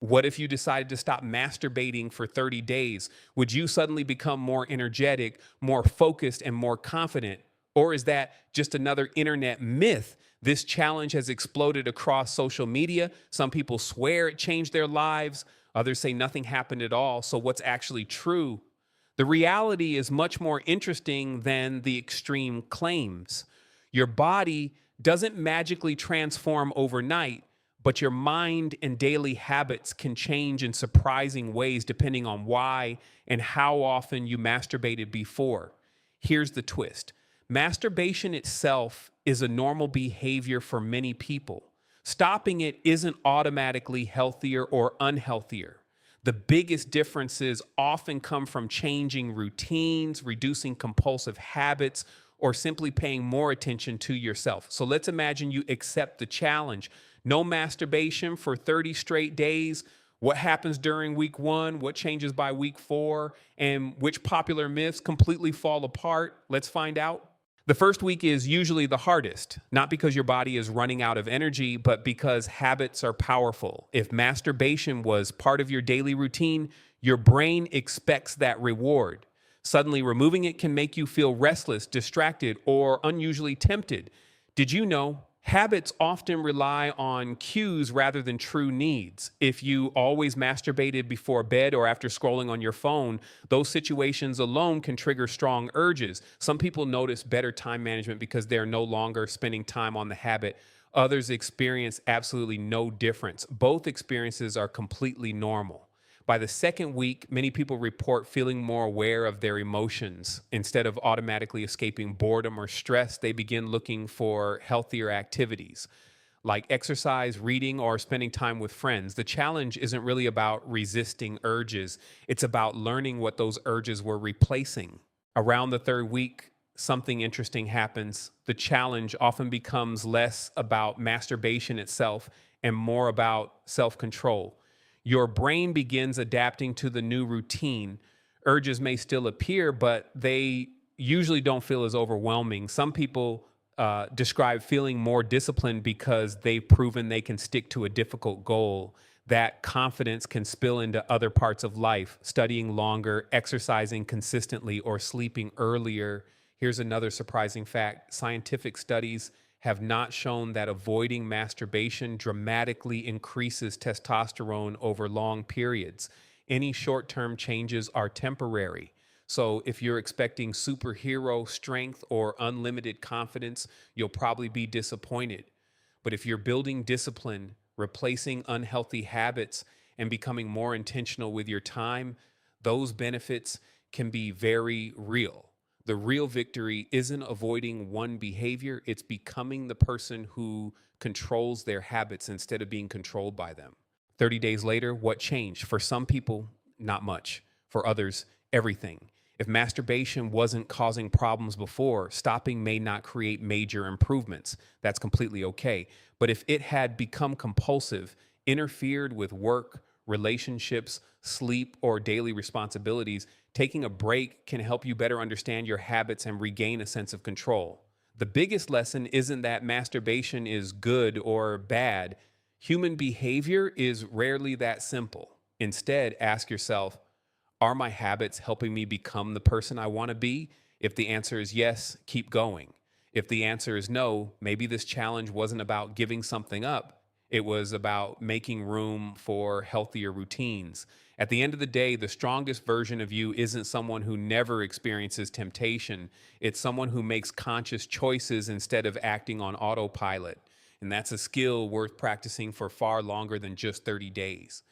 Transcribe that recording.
What if you decided to stop masturbating for 30 days? Would you suddenly become more energetic, more focused, and more confident? Or is that just another internet myth? This challenge has exploded across social media. Some people swear it changed their lives, others say nothing happened at all. So, what's actually true? The reality is much more interesting than the extreme claims. Your body doesn't magically transform overnight, but your mind and daily habits can change in surprising ways depending on why and how often you masturbated before. Here's the twist: masturbation itself is a normal behavior for many people. Stopping it isn't automatically healthier or unhealthier. The biggest differences often come from changing routines, reducing compulsive habits, or simply paying more attention to yourself. So let's imagine you accept the challenge. No masturbation for 30 straight days. What happens during week one? What changes by week four? And which popular myths completely fall apart? Let's find out. The first week is usually the hardest, not because your body is running out of energy, but because habits are powerful. If masturbation was part of your daily routine, your brain expects that reward. Suddenly, removing it can make you feel restless, distracted, or unusually tempted. Did you know? Habits often rely on cues rather than true needs. If you always masturbated before bed or after scrolling on your phone, those situations alone can trigger strong urges. Some people notice better time management because they're no longer spending time on the habit. Others experience absolutely no difference. Both experiences are completely normal. By the second week, many people report feeling more aware of their emotions. Instead of automatically escaping boredom or stress, they begin looking for healthier activities like exercise, reading, or spending time with friends. The challenge isn't really about resisting urges, it's about learning what those urges were replacing. Around the third week, something interesting happens. The challenge often becomes less about masturbation itself and more about self control. Your brain begins adapting to the new routine. Urges may still appear, but they usually don't feel as overwhelming. Some people describe feeling more disciplined because they've proven they can stick to a difficult goal. That confidence can spill into other parts of life, studying longer, exercising consistently, or sleeping earlier. Here's another surprising fact: scientific studies have not shown that avoiding masturbation dramatically increases testosterone over long periods. Any short term changes are temporary. So, if you're expecting superhero strength or unlimited confidence, you'll probably be disappointed. But if you're building discipline, replacing unhealthy habits, and becoming more intentional with your time, those benefits can be very real. The real victory isn't avoiding one behavior, it's becoming the person who controls their habits instead of being controlled by them. 30 days later, what changed? For some people, not much. For others, everything. If masturbation wasn't causing problems before, stopping may not create major improvements. That's completely okay. But if it had become compulsive, interfered with work, relationships, sleep, or daily responsibilities, taking a break can help you better understand your habits and regain a sense of control. The biggest lesson isn't that masturbation is good or bad. Human behavior is rarely that simple. Instead, ask yourself, are my habits helping me become the person I want to be? If the answer is yes, keep going. If the answer is no, maybe this challenge wasn't about giving something up. It was about making room for healthier routines. At the end of the day, the strongest version of you isn't someone who never experiences temptation. It's someone who makes conscious choices instead of acting on autopilot. And that's a skill worth practicing for far longer than just 30 days.